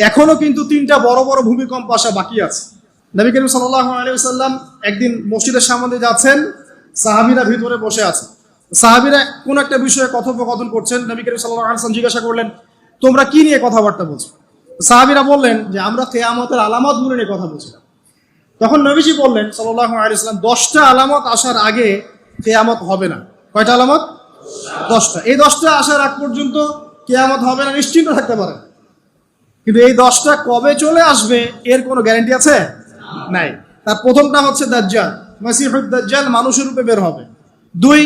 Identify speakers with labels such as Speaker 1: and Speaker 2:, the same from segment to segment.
Speaker 1: এখনো কিন্তু 3টা বড় বড় ভূমিকম্প আসা বাকি আছে। নবী করিম সাল্লাল্লাহু আলাইহি ওয়াসাল্লাম একদিন মসজিদের সামনে দিয়ে যাচ্ছেন, সাহাবীরা ভিতরে বসে আছে। সাহাবীরা কোন একটা বিষয়ে কথোপকথন করছেন। নবী করিম সাল্লাল্লাহু আলাইহি ওয়াসাল্লাম জিজ্ঞাসা করলেন, তোমরা কি নিয়ে কথাবার্তা বলছো? সাহাবীরা বললেন যে আমরা কিয়ামতের আলামতগুলো নিয়ে কথা বলছিলাম। তখন নবীজি বললেন সাল্লাল্লাহু আলাইহি ওয়াসাল্লাম, 10টা আলামত আসার আগে কিয়ামত হবে না। কয়টা আলামত? 10টা। এই 10টা আসার আগ পর্যন্ত কিয়ামত হবে না, নিশ্চিন্ত থাকতে পারেন। কিন্তু এই 10টা কবে চলে আসবে এর কোনো গ্যারান্টি আছে? নাই। তার প্রথমটা হচ্ছে দাজ্জাল, মাসিহুদ দাজ্জাল মানুষের রূপে বের হবে। 2,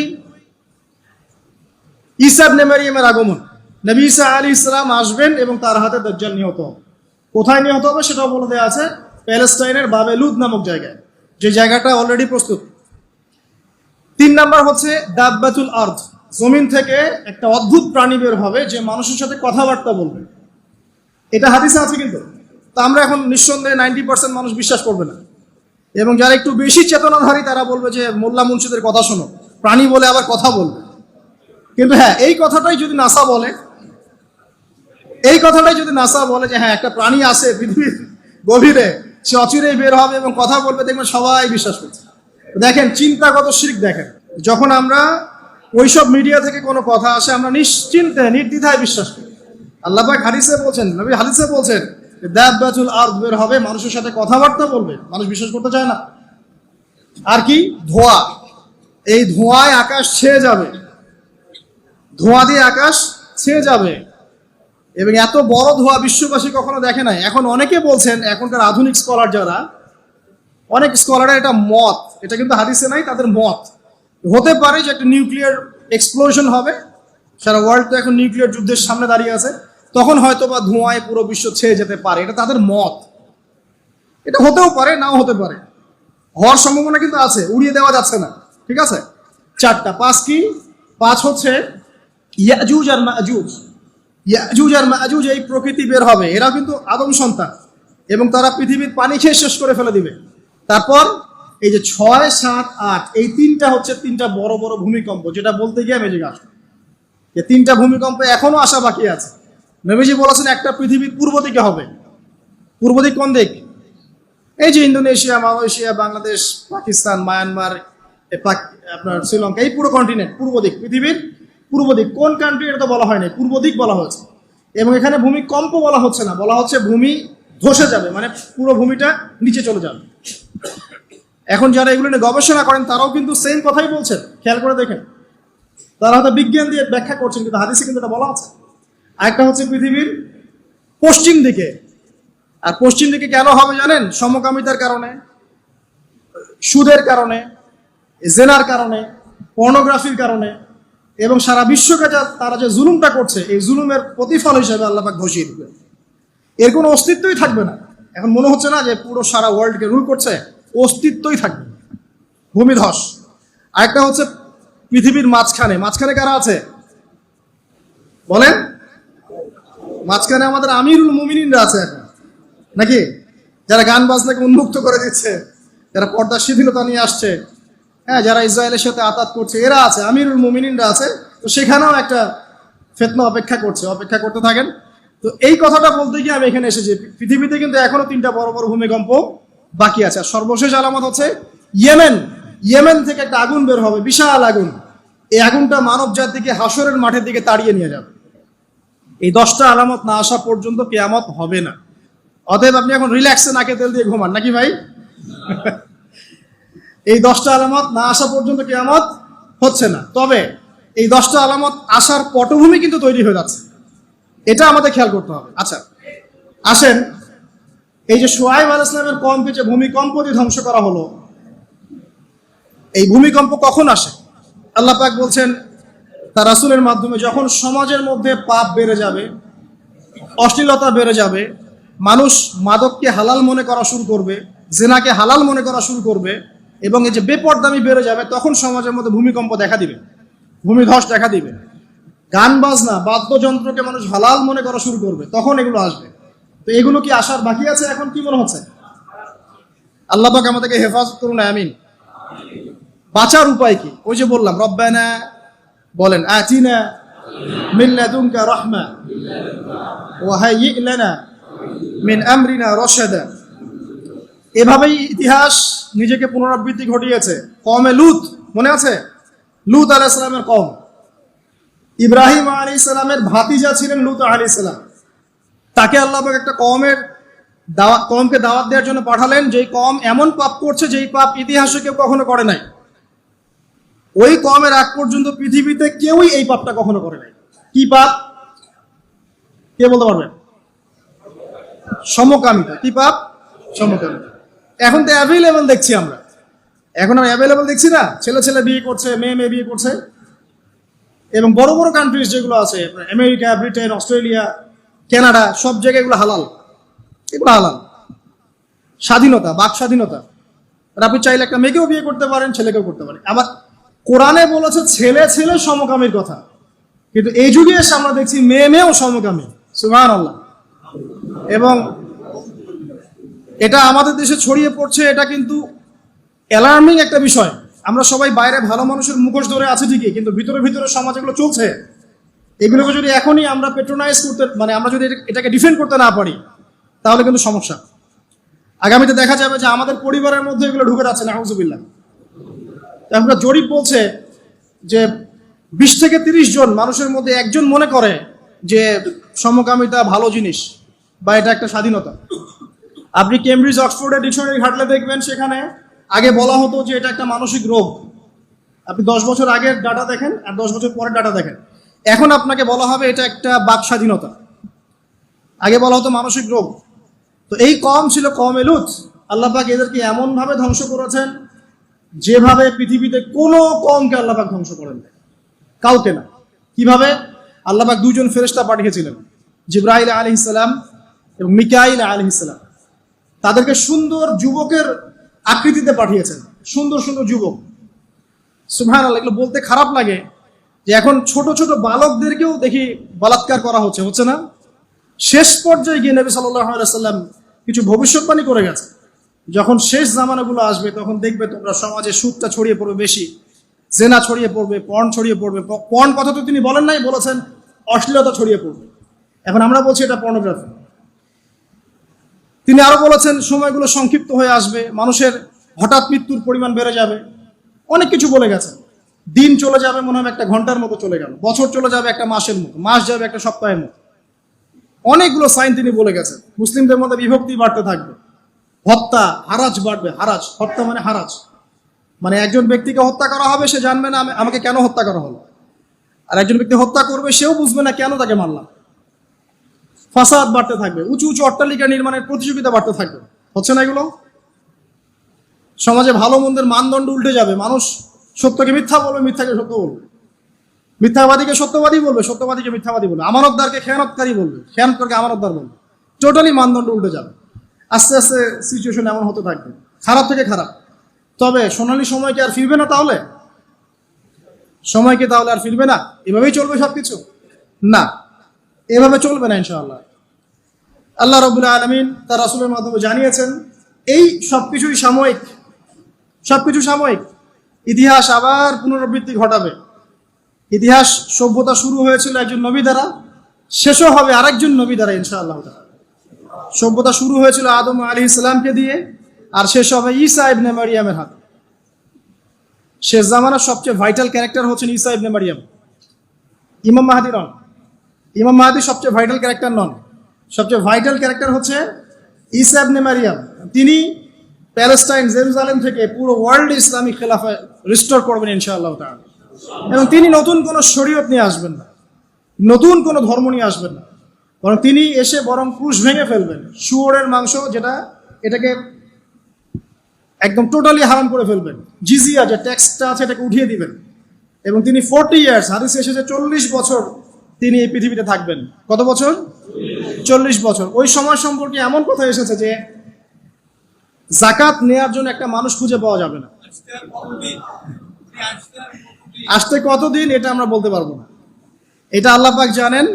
Speaker 1: ঈসা ইবনে মারইয়ামের আগমন, নবী ঈসা আলাইহিস সালাম আসবেন এবং তার হাতে দাজ্জাল নিহত হবে। কোথায় নিহত হবে সেটাও বলে দেওয়া আছে, প্যালেস্টাইনের বাবেলুদ নামক জায়গায়, যে জায়গাটা অলরেডি প্রস্তুত। 3 নাম্বার হচ্ছে দাব্বাতুল আরদ, জমিন থেকে একটা অদ্ভুত প্রাণী বের হবে যে মানুষের সাথে কথাবার্তা বলবে। এটা হাদিসে আছে, কিন্তু তা আমরা এখন নিঃসন্দেহে 90% মানুষ বিশ্বাস করবে না। এবং যারা একটু বেশি চেতনাধারী তারা বলবে যে মোল্লা মুন্সিদের কথা শোনো, প্রাণী বলে আবার কথা বলবে। কিন্তু হ্যাঁ, এই কথাটাই যদি নাসা বলে, যে হ্যাঁ একটা প্রাণী আছে পৃথিবীর গভীরে, সে অচিরেই বের হবে এবং কথা বলবে, দেখবেন সবাই বিশ্বাস করছে। দেখেন চিন্তাগত শিরক। দেখেন যখন আমরা ওইসব মিডিয়া থেকে কোনো কথা আসে, আমরা নিশ্চিন্তে নির্দ্বিধায় বিশ্বাস করি। আল্লাহ পাক হাদিসে বলছেন, নবী হাদিসে বলছেন দাব্বাতুল আরদ বের হবে, মানুষের সাথে কথাবার্তা বলবে, মানুষ বিশ্বাস করতে চায় না। আর কি? ধোঁয়া, এই ধোঁয়ায় আকাশ ছেয়ে যাবে, ধোঁয়া দিয়ে আকাশ ছেয়ে যাবে। এবং এত বড় ধোঁয়া বিশ্ববাসী কখনো দেখে নাই। এখন অনেকে বলছেন, এখনকার আধুনিক স্কলার যারা, অনেক স্কলারের এটা মত, এটা কিন্তু হাদিসে নাই, তাদের মত হতে পারে যে একটা নিউক্লিয়ার এক্সপ্লোশন হবে। সারা ওয়ার্ল্ড তো এখন নিউক্লিয়ার যুদ্ধের সামনে দাঁড়িয়ে আছে, তখন হয়তো বা ধোঁয়ায় পুরো বিশ্ব ছেয়ে যেতে পারে। এটা তাদের মত, এটা হতেও পারে, নাও হতে পারে, হওয়ার সম্ভাবনা কিন্তু আছে, উড়িয়ে দেওয়া যাচ্ছে না। ঠিক আছে, 4টা। 5 কি? 5 হচ্ছে ইয়াজুজ আর মাজুজ। ইয়াজুজ আর মাজুজ এই প্রকৃতি বের হবে, এরা কিন্তু আদম সন্তান এবং তারা পৃথিবীর পানি খেয়ে শেষ করে ফেলে দিবে। তারপর এই যে 6, 7, 8, এই 3টা হচ্ছে 3টা বড় বড় ভূমিকম্প, যেটা বলতে গিয়ে মেজে গেছে। এই 3টা ভূমিকম্প এখনো আসা বাকি আছে। নবীজি বলেছেন একটা পৃথিবীর পূর্ব দিকে হবে। পূর্ব দিক কোন দিক? এই যে Indonesia, Malaysia, Bangladesh, Pakistan, Myanmar, আপনার শ্রীলঙ্কা, এই পুরো কন্টিনেন্ট পূর্ব দিক, পৃথিবীর পূর্ব দিক। কোন কান্ট্রি এটা তো বলা হয়নি, পূর্ব দিক বলা হয়েছে। এবং এখানে ভূমিকম্প বলা হচ্ছে না, বলা হচ্ছে ভূমি ধসে যাবে, মানে পুরো ভূমিটা নিচে চলে যাবে। এখন যারা এগুলো নিয়ে গবেষণা করেন তারাও কিন্তু সেম কথাই বলছেন, খেয়াল করে দেখেন। তারা হয়তো বিজ্ঞান দিয়ে ব্যাখ্যা করছেন, কিন্তু হাদিসে কিন্তু এটা বলা আছে। আরেকটা হচ্ছে পৃথিবীর পশ্চিম দিকে। আর পশ্চিম দিকে কেন হবে জানেন? সমকামিতার কারণে, সুদের কারণে, জেনার কারণে, পর্নোগ্রাফির কারণে, এবং সারা বিশ্বকে তারা যে জুলুমটা করছে, এই জুলুমের প্রতিফল হিসেবে আল্লাহ পাক ঘোষিয়ে দিবে। এর কোনো অস্তিত্বই থাকবে না। এখন মনে হচ্ছে না যে পুরো সারা ওয়ার্ল্ডকে রুল করছে, অস্তিত্বই থাকবে, ভূমিধস। আরেকটা হচ্ছে পৃথিবীর মাঝখানে। মাঝখানে কারা আছে বলেন? মাঝখানে আমাদের আমিরুল মুমিনিনরা আছে এখন, নাকি? যারা গান বাজনাকে উন্মুক্ত করে দিচ্ছে, যারা পর্দার শিথিলতা নিয়ে আসছে, হ্যাঁ, যারা ইসরায়েলের সাথে আতাত করছে, এরা আছে, আমিরুল মুমিনিনরা আছে। তো সেখানেও একটা ফিতনা অপেক্ষা করছে, অপেক্ষা করতে থাকেন। তো এই কথাটা বলতে গিয়ে আমি এখানে এসেছি, পৃথিবীতে কিন্তু এখনো 3টা বড় বড় ভূমিকম্প বাকি আছে। আর সর্বশেষ আলামত হচ্ছে ইয়েমেন থেকে একটা আগুন বের হবে, বিশাল আগুন। এই আগুনটা মানব জাতিকে হাসরের মাঠের দিকে তাড়িয়ে নিয়ে যাবে। এই 10টা আলামত না আসা পর্যন্ত কিয়ামত হবে না। অতএব আপনি এখন রিল্যাক্সে নাকে তেল দিয়ে ঘুমান, নাকি ভাই? এই 10টা আলামত না আসা পর্যন্ত কিয়ামত হচ্ছে না। তবে এই 10টা আলামত আসার পটভূমি কিন্তু তৈরি হয়ে যাচ্ছে, এটা আমাদের খেয়াল করতে হবে। আচ্ছা আসেন, এই যে শুআয়ব আলাইহিস সালামের কওমকে যে ভূমিকম্প দিয়ে ধ্বংস করা হলো, এই ভূমিকম্প কখন আসে? আল্লাহ পাক বলছেন তার রাসূলের মাধ্যমে, যখন সমাজের মধ্যে পাপ বেড়ে যাবে, অশ্লীলতা বেড়ে যাবে, মানুষ মাদককে হালাল মনে করা শুরু করবে, জেনাকে হালাল মনে করা শুরু করবে, এবং এই যে বেপরদামি বেড়ে যাবে, তখন সমাজের মধ্যে ভূমিকম্প দেখা দিবে, ভূমিধস দেখা দিবে। গান বাজনা, বাদ্যযন্ত্রকে মানুষ হালাল মনে করা শুরু করবে, তখন এগুলো আসবে। তো এগুলো কি আসার বাকি আছে? এখন কি মনে হচ্ছে? আল্লাহ পাক আমাদেরকে হেফাজত করুন, আমিন। বাঁচার উপায় কি? ওই যে বললাম, রব্বানা বলেন, আতিনা মিন লাদুনকা রাহমা ওয়া হাইয়্যি লানা মিন আমরিনা রশাদা। এভাবেই ইতিহাস নিজেকে পুনরাবৃত্তি ঘটিয়েছে। কওমে লূত, মনে আছে? লূত আলাইহিস সালামের কওম, ইব্রাহিম আলাইহিস সালামের ভাতিজা ছিলেন লূত আলাইহিস সালাম। তাকে আল্লাহ পাক একটা কওমকে দাওয়াত দেওয়ার জন্য পাঠালেন, যেই কওম এমন পাপ করছে যেই পাপ ইতিহাসে কেউ কখনো করে নাই। ওই কওমের আগ পর্যন্ত পৃথিবীতে কেউই এই পাপটা কখনো করে নাই। কি পাপ? কে বলতে পারবেন? সমকামিতা। কি পাপ? সমকামিতা। এখন তো অ্যাভেলেবল দেখছি আমরা, এখন আমরা অ্যাভেলেবল দেখছি না, ছেলে ছেলে বিয়ে করছে, মেয়ে মেয়ে বিয়ে করছে। এবং বড় বড় কান্ট্রিজ যেগুলো আছে, আমেরিকা, ব্রিটেন, অস্ট্রেলিয়া, কানাডা, সব জায়গায় এগুলো হালাল। এগুলো হালাল। স্বাধীনতা, বাক স্বাধীনতা। আর আপনি চাইলে একটা মেয়েকেও বিয়ে করতে পারেন, ছেলেকেও করতে পারেন। আবার কোরআনে বলেছে ছেলে ছেলে সমকামীর কথা, কিন্তু এই যুগে এসে আমরা দেখছি মেয়ে মেয়েও সমকামী। সুবহানাল্লাহ। এবং এটা আমাদের দেশে ছড়িয়ে পড়ছে, এটা কিন্তু অ্যালার্মিং একটা বিষয়। আমরা সবাই বাইরে ভালো মানুষের মুখোশ ধরে আছি ঠিকই, কিন্তু ভিতরে ভিতরে সমাজ এগুলো চলছে। এগুলোকে যদি এখনই আমরা পেট্রোনাইজ করতে, মানে আমরা যদি এটাকে ডিফেন্ড করতে না পারি, তাহলে কিন্তু সমস্যা। আগামীতে দেখা যাবে যে আমাদের পরিবারের মধ্যে এগুলো ঢুকে যাচ্ছে, নাউযুবিল্লাহ। আমরা জরিপ বলছে যে 20 থেকে 30 জন মানুষের মধ্যে একজন মনে করে যে সমকামিতা ভালো জিনিস বা এটা একটা স্বাধীনতা। আপনি কেমব্রিজ অক্সফোর্ডের ডিকশনারি ঘাটলে দেখবেন সেখানে আগে বলা হতো যে এটা একটা মানসিক রোগ। আপনি 10 বছর আগের ডাটা দেখেন আর 10 বছর পরের ডাটা দেখেন, এখন আপনাকে বলা হবে এটা একটা বাক স্বাধীনতা। আগে বলা হতো মানসিক রোগ। তো এই কওম ছিল কওমে লূত। আল্লাহ পাক এদেরকে এমন ভাবে ধ্বংস করেছেন যেভাবে পৃথিবীতে কোনো কওমকে আল্লাহ পাক ধ্বংস করেন না, কাউকে না। কিভাবে? আল্লাহ পাক 2 জন ফেরেশতা পাঠিয়েছিলেন, জিবরাইল আলাইহিস সালাম এবং মিকাইল আলাইহিস সালাম। তাদেরকে সুন্দর যুবকের আকৃতিতে পাঠিয়েছেন, সুন্দর সুন্দর যুবক। সুবহানাল্লাহ। এগুলো বলতে খারাপ লাগে যে এখন ছোট ছোট বালকদেরকেও দেখি বলাৎকার করা হচ্ছে না? শেষ পর্যায়ে গিয়ে নবী সাল্লাল্লাহু আলাইহি ওয়াসাল্লাম কিছু ভবিষ্যৎবাণী করে গেছে, যখন শেষ জামানাগুলো আসবে তখন দেখবে তোমরা সমাজে সুদটা ছড়িয়ে পড়বে বেশি, জেনা ছড়িয়ে পড়বে, পর্ন ছড়িয়ে পড়বে। পর্ন কথা তো তিনি বলেন নাই, বলেছেন অশ্লীলতা ছড়িয়ে পড়বে। এখন আমরা বলছি এটা পর্নোগ্রাফি। তিনি আরো বলেছেন সময়গুলো সংক্ষিপ্ত হয়ে আসবে, মানুষের হঠাৎ মৃত্যুর পরিমাণ বেড়ে যাবে। অনেক কিছু বলে গেছেন। দিন চলে যাবে মনে হয় একটা ঘন্টার মতো চলে গেল, বছর চলে যাবে একটা মাসের মতো, মাস যাবে একটা সপ্তাহের মতো। অনেকগুলো সাইন তিনি বলে গেছেন। মুসলিমদের মধ্যে বিভক্তি বাড়তে থাকবে, হত্যা, হারাজ বাড়বে। হারাজ, হত্যা মানে হারাজ, মানে একজন ব্যক্তিকে হত্যা করা হবে, সে জানবে না আমাকে কেন হত্যা করা হলো। আর একজন ব্যক্তি হত্যা করবে, সেও বুঝবে না কেন তাকে মারলাম। ফাসাদ বাড়তে থাকবে, উঁচু উঁচু অট্টালিকা নির্মাণের প্রতিযোগিতা বাড়তে থাকবে। হচ্ছে না এগুলো? সমাজে ভালো মন্দের মানদণ্ড উল্টে যাবে। মানুষ সত্যকে মিথ্যা বলবে, মিথ্যাকে সত্য বলবে, মিথ্যাবাদীকে সত্যবাদী বলবে, সত্যবাদীকে মিথ্যাবাদী বলবে, আমানতদারকে খেয়ানতকারী বলবে, খেয়ানতকারকে আমানতদার বলবে। টোটালি মানদণ্ড উল্টে যাবে। আস্তে আস্তে সিচুয়েশন এমন হতে থাকবে, খারাপ থেকে খারাপ। তবে সোনালী সময় কি আর ফিরবে না? তাহলে সময় কি তাহলে আর ফিরবে না? এভাবেই চলবে সবকিছু? না, এভাবে চলবে না ইনশাআল্লাহ। আল্লাহ রাব্বুল আলামিন তার রাসূলের মাধ্যমে জানিয়েছেন এই সবকিছুই সাময়িক, সবকিছু সাময়িক। ইতিহাস আবার পুনরাবৃত্তি ঘটাবে। ইতিহাস, সভ্যতা শুরু হয়েছিল একজন নবী দ্বারা, শেষও হবে আরেকজন নবী দ্বারা ইনশাআল্লাহ। সভ্যতা শুরু হয়েছিল আদম আলাইহিস সালামকে দিয়ে, আর শেষ হবে ঈসা ইবনে মারিয়ামের হাতে। শেষ জামানার সবচেয়ে ভাইটাল ক্যারেক্টার হচ্ছেন ঈসা ইবনে মারিয়াম। ইমাম মাহদী নন, ইমাম মাহদী সবচেয়ে ভাইটাল ক্যারেক্টার নন। সবচেয়ে ভাইটাল ক্যারেক্টার হচ্ছে ঈসা ইবনে মারিয়াম। তিনি প্যালেস্টাইন, জেরুজালেম থেকে পুরো ওয়ার্ল্ড ইসলামিক খেলাফা রিস্টোর করবেন ইনশাআল্লাহ তাআলা। এবং তিনি নতুন কোনো শরীয়ত নিয়ে আসবেন না, নতুন কোনো ধর্ম নিয়ে আসবেন না, বরং তিনি এসে বরং ক্রুশ ভেঙে ফেলবেন। শুয়োরের মাংস যেটা, এটাকে একদম টোটালি হারাম করে ফেলবেন। জিজিয়া যে ট্যাক্সটা আছে এটাকে উঠিয়ে দিবেন। এবং তিনি 40 ইয়ার্স, হাদিসে এসেছে 40 বছর তিনি এই পৃথিবীতে থাকবেন। কত বছর? 40 বছর। ওই সময় সম্পর্কে এমন কথা এসেছে যে যাকাত নেয়ার জন্য একটা মানুষ খুঁজে পাওয়া যাবে না। আসতে কতদিন এটা আমরা বলতে পারবো না, এটা আল্লাহ পাক জানেন,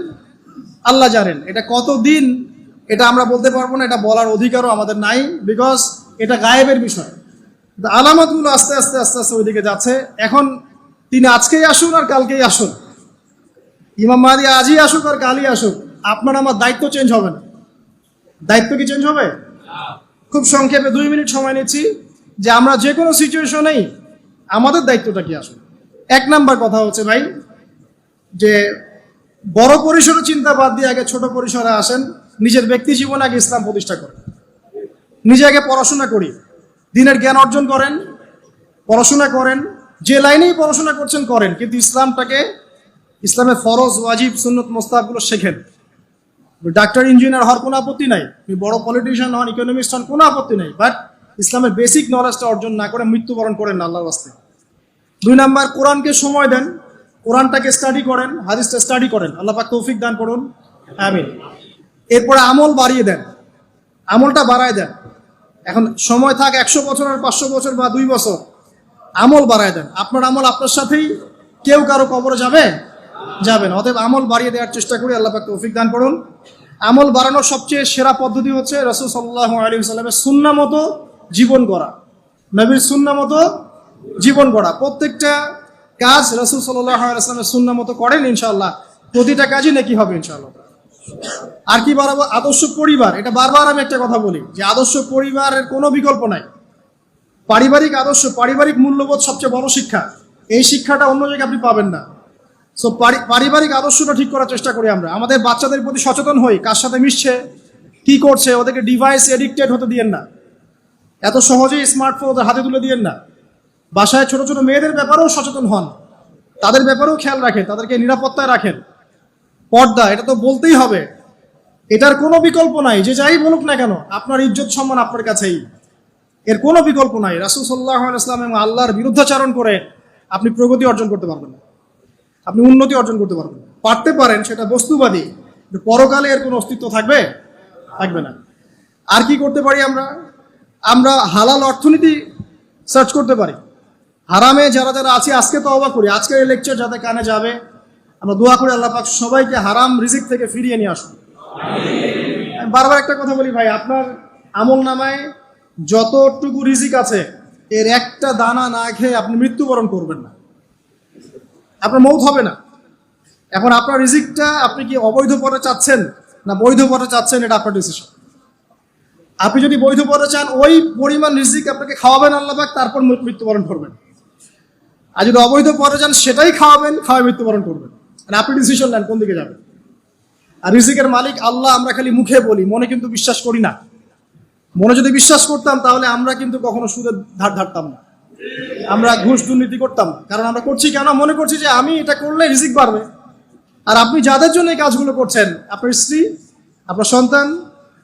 Speaker 1: আল্লাহ জানেন। এটা কতদিন এটা আমরা বলতে পারবো না, এটা বলার অধিকারও আমাদের নাই, বিকজ এটা গায়েবের বিষয়। আলামতগুলো আস্তে আস্তে আস্তে আস্তে ওইদিকে যাচ্ছে। এখন তিনি আজকেই আসুন আর কালকেই আসুন, ইমাম মাহদী আজই আসুক আর কালই আসুক, আপনার আমার দায়িত্ব চেঞ্জ হবে না। দায়িত্ব কি চেঞ্জ হবে? খুব সংক্ষেপে 2 মিনিট সময় নিচ্ছি যে আমরা যে কোনো সিচুয়েশনেই আমাদের দায়িত্বটা কি আসলে। 1 নাম্বার কথা হচ্ছে ভাই যে বড় পরিসরে চিন্তা বাদ দিয়ে আগে ছোট পরিসরে আসেন, নিজের ব্যক্তি জীবনে আগে ইসলাম প্রতিষ্ঠা করেন, নিজে আগে পড়াশোনা করি, দিনের জ্ঞান অর্জন করেন, পড়াশোনা করেন, যে লাইনেই পড়াশোনা করছেন করেন, কিন্তু ইসলামটাকে, ইসলামের ফরজ ওয়াজিব সুন্নত মোস্তাহাবগুলো শেখেন। ডাক্তার ইঞ্জিনিয়ার হওয়ার কোনো আপত্তি নাই, বড় পলিটিশিয়ান হন, ইকোনমিস্ট হন, কোনো আপত্তি নাই, বাট ইসলামের বেসিক নলেজটা অর্জন না করে মৃত্যুবরণ করেন না আল্লাহর রাস্তায়। 2 নাম্বার, কোরআনকে সময় দেন, কোরআনটাকে স্টাডি করেন, হাদিসটা স্টাডি করেন, আল্লাহ পাক তৌফিক দান করুন, আমিন। এরপরে আমল বাড়িয়ে দেন, আমলটা বাড়ায় দেন। এখন সময় থাক 100 বছর আর 500 বছর বা 2 বছর, আমল বাড়ায় দেন। আপনার আমল আপনার সাথেই, কেউ কারো কবরে যাবে না। অতএব আমল বাড়িয়ে দেওয়ার চেষ্টা করি, আল্লাহ পাক তৌফিক দান করুন। আমল বাড়ানোর সবচেয়ে সেরা পদ্ধতি হচ্ছে রাসূল সাল্লাল্লাহু আলাইহি ওয়াসাল্লামের সুন্নাহ মতো জীবন গড়া, নবীর সুন্নাহ মতো জীবন গড়া। প্রত্যেকটা কাজ রাসূল সাল্লাল্লাহু আলাইহি ওয়াসাল্লামের সুন্নাহ মতো করেন, ইনশাআল্লাহ প্রতিটা কাজই নেকি হবে ইনশাআল্লাহ। আর কি বাড়াবো? আদর্শ পরিবার। এটা বারবার আমি একটা কথা বলি যে আদর্শ পরিবারের কোনো বিকল্প নাই। পারিবারিক আদর্শ, পারিবারিক মূল্যবোধ সবচেয়ে বড় শিক্ষা। এই শিক্ষাটা অন্য জায়গায় আপনি পাবেন না। সো পারিবারিক আদর্শটা ঠিক করার চেষ্টা করি আমরা। আমাদের বাচ্চাদের প্রতি সচেতন হই, কার সাথে মিশছে, কি করছে, ওদেরকে ডিভাইস এডিক্টেড হতে দিয়েন না, এত সহজেই স্মার্টফোন ওদের হাতে তুলে দিয়েন না। বাসায় ছোট ছোট মেয়েদের ব্যাপারেও সচেতন হন, তাদের ব্যাপারেও খেয়াল রাখেন, তাদেরকে নিরাপত্তায় রাখেন। পর্দা, এটা তো বলতেই হবে, এটার কোনো বিকল্প নাই। যে যাই বলুক না কেন, আপনার ইজ্জত সম্মান আপনার কাছেই, এর কোনো বিকল্প নাই। রাসূল সাল্লাল্লাহু আলাইহি ওয়াসাল্লাম এবং আল্লাহর বিরুদ্ধাচারণ করে আপনি প্রগতি অর্জন করতে পারবেন না, আপনি উন্নতি অর্জন করতে পারবেন না। পারতে পারেন, সেটা বস্তুবাদী, পরকালে এর কোনো অস্তিত্ব থাকবে না। আর কি করতে পারি আমরা হালাল অর্থনীতি সার্চ করতে পারি। হারামে যারা আছি আজকে তওবা করি, আজকের এই লেকচার যাদের কানে যাবে, আমরা দোয়া করি আল্লাহ পাক সবাইকে হারাম রিজিক থেকে ফিরিয়ে নিয়ে আসুন। আমি বারবার একটা কথা বলি ভাই, আপনার আমল নামায় যতটুকু রিজিক আছে এর একটা দানা না খেয়ে আপনি মৃত্যুবরণ করবেন না, আপনার মৌত হবে না। এখন আপনার রিজিকটা আপনি কি অবৈধ পথে চাচ্ছেন না বৈধ পথে চাচ্ছেন, এটা আপনার ডিসিশন। আপনি যদি বৈধ পথে চান, ওই পরিমাণ রিজিক আপনাকে খাওয়াবেন আল্লাহ পাক, তারপর মৃত্যুবরণ করবেন। আর যদি অবৈধ পথে চান, সেটাই খাওয়াবেন, খাওয়াই মৃত্যুবরণ করবেন। মানে আপনি ডিসিশন নেন কোন দিকে যাবেন। আর রিজিকের মালিক আল্লাহ আমরা খালি মুখে বলি, মনে কিন্তু বিশ্বাস করি না। মনে যদি বিশ্বাস করতাম তাহলে আমরা কিন্তু কখনো সুদের ধার ধারতাম না, আমরা ঘুষ দুর্নীতি করতাম না। কারণ আমরা করছি কেন? মনে করছি যে আমি এটা করলে রিজিক বাড়বে। আর আপনি যাদের জন্য এই কাজগুলো করছেন, আপনার স্ত্রী, আপনার সন্তান,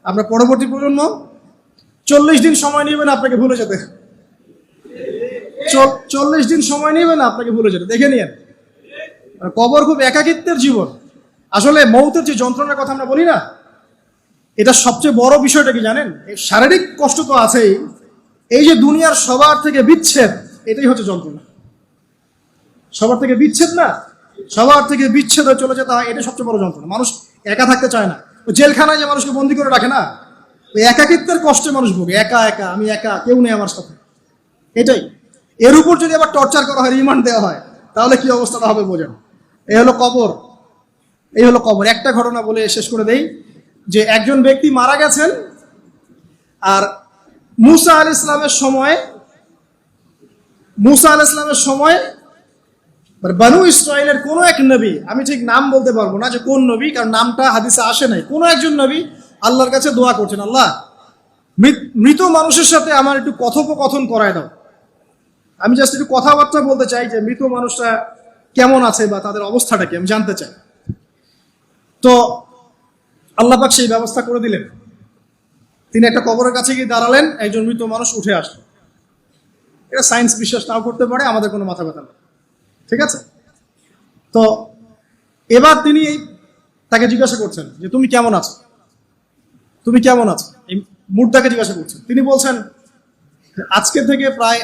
Speaker 1: আপনার পরবর্তী প্রজন্ম, 40 দিন সময় নেবেন আপনাকে ভুলে যেতে। 40 দিন সময় নেবেন আপনাকে ভুলে যেতে, দেখে নিয়েন। কবর খুব একাকিত্বের জীবন। আসলে মৌতের যে যন্ত্রণার কথা আমরা বলি না, এটা সবচেয়ে বড় বিষয়টা কি জানেন? শারীরিক কষ্ট তো আছেই, এই যে দুনিয়ার সবার থেকে বিচ্ছেদ, এটাই হচ্ছে যন্ত্রণা। সবার থেকে বিচ্ছেদ না, সবার থেকে বিচ্ছেদ হয়ে চলে যেতে হয়, এটা সবচেয়ে বড় যন্ত্রণা। মানুষ একা থাকতে চায় না। জেলখানায় যে মানুষকে বন্দি করে রাখে না, ওই একাকিত্বের কষ্টে মানুষ ভোগে। একা একা, আমি একা, কেউ নেই আমার সাথে, এটাই। এর উপর যদি আবার টর্চার করা হয়, রিমান্ড দেওয়া হয়, তাহলে কি অবস্থাটা হবে বোঝেন। এই হলো কবর। একটা ঘটনা বলে শেষ করে দেই যে একজন ব্যক্তি মারা গেছেন, আর মুসা আলাইহিস সালামের সময় বানু ইসরাইলের কোন এক নবী, আমি ঠিক নাম বলতে পারবো না যে কোন নবী, কারণ নামটা হাদিসে আসে নাই, কোন একজন নবী আল্লাহর কাছে দোয়া করছেন, আল্লাহ মৃত মানুষের সাথে আমার একটু কথোপকথন করায় দাও। আমি জাস্ট একটু কথাবার্তা বলতে চাই যে মৃত মানুষটা কেমন আছে বা তাদের অবস্থাটা কি, আমি জানতে চাই। তো আল্লাহ পাক সেই ব্যবস্থা করে দিলেন। তিনি একটা কবরের কাছে গিয়ে দাঁড়ালেন, একজন মৃত মানুষ উঠে আসলো। এটা সায়েন্স বিশ্বাস নাও করতে পারে, আমাদের কোনো মাথা ব্যথা নেই, ঠিক আছে? তো এবার তিনি তাকে জিজ্ঞাসা করছেন যে তুমি কেমন আছো, এই মুর্দাকে জিজ্ঞাসা করছেন। তিনি বলছেন আজকে থেকে প্রায়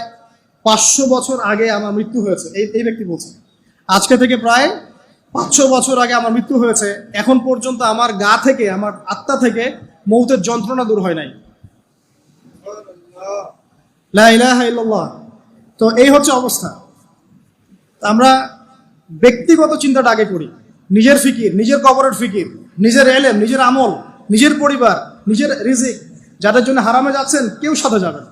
Speaker 1: 500 বছর আগে আমার মৃত্যু হয়েছে। এই ব্যক্তি বলছেন আজকে থেকে প্রায় 500 বছর আগে আমার মৃত্যু হয়েছে, এখন পর্যন্ত আমার গা থেকে, আমার আত্মা থেকে মৌতের যন্ত্রণা দূর হয় নাই। লা ইলাহা ইল্লাল্লাহ। তো এই হচ্ছে অবস্থা। আমরা ব্যক্তিগত চিন্তাটা আগে করি, নিজের ফিকির, নিজের কবরের ফিকির, নিজের এলেম, নিজের আমল, নিজের পরিবার, নিজের রিজিক। যাদের জন্য হারামে যাচ্ছেন কেউ সাথে যাবে না,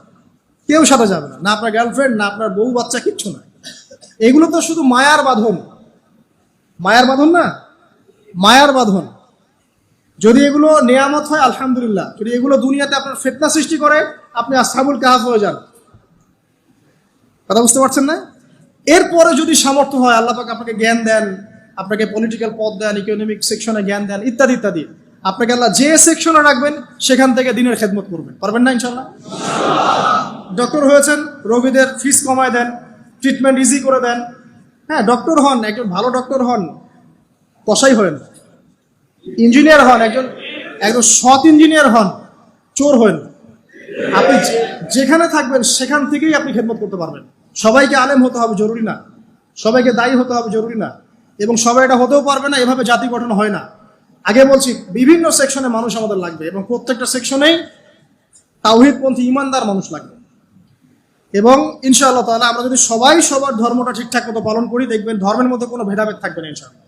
Speaker 1: কেউ সাথে যাবে না, না আপনার গার্লফ্রেন্ড, না আপনার বউ বাচ্চা, কিচ্ছু না। এগুলো তো শুধু মায়ার বাঁধন, মায়ার বাঁধন না, মায়ার বাঁধন। যদি এগুলো নেয়ামত হয় আলহামদুলিল্লাহ, যদি এগুলো দুনিয়াতে আপনার ফিতনা সৃষ্টি করে, আপনি আসহাবুল কাহাফ হয়ে যান। কথা বুঝতে পারছেন না? এরপরে যদি সামর্থ্য হয়, আল্লাহ পাক আপনাকে জ্ঞান দেন, আপনাকে পলিটিক্যাল পদ দেন, ইকোনমিক সেকশনে জ্ঞান দেন, ইত্যাদি ইত্যাদি, আপনাকে আল্লাহ যে সেকশনে রাখবেন সেখান থেকে দিনের খেদমত করবেন, পারবেন না ইনশাল্লাহ? ডক্টর হয়েছেন, রোগীদের ফিস কমায় দেন, ট্রিটমেন্ট ইজি করে দেন। হ্যাঁ, ডক্টর হন, একজন ভালো ডক্টর হন, কসাই হন। ইঞ্জিনিয়ার হন, একজন সৎ ইঞ্জিনিয়ার হন, চোর হন। আপনি যেখানে থাকবেন সেখান থেকেই আপনি খেদমত করতে পারবেন। সবাইকে আলেম হতে হবে জরুরি না, সবাইকে দায়ী হতে হবে জরুরি না, এবং সবাই এটা হতেও পারবে না। এভাবে জাতি গঠন হয় না। আগে বলছি, বিভিন্ন সেকশনে মানুষ আমাদের লাগবে, এবং প্রত্যেকটা সেকশনেই তাওহীদপন্থী ইমানদার মানুষ লাগবে। এবং ইনশাআল্লাহ তাআলা আমরা যদি সবাই সবার ধর্মটা ঠিকঠাক মতো পালন করি, দেখবেন ধর্মের মধ্যে কোনো ভেদাভেদ থাকবে না ইনশাআল্লাহ।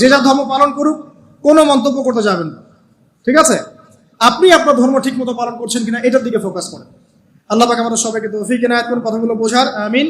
Speaker 1: যে যার ধর্ম পালন করুক, কোনো মন্তব্য করতে যাবেন না, ঠিক আছে? আপনি আপনার ধর্ম ঠিক মতো পালন করছেন কিনা এটার দিকে ফোকাস করেন। আল্লাহ পাক আমাদের সবাইকে তৌফিক এনায়েত করুন কথাগুলো বোঝার, আমিন।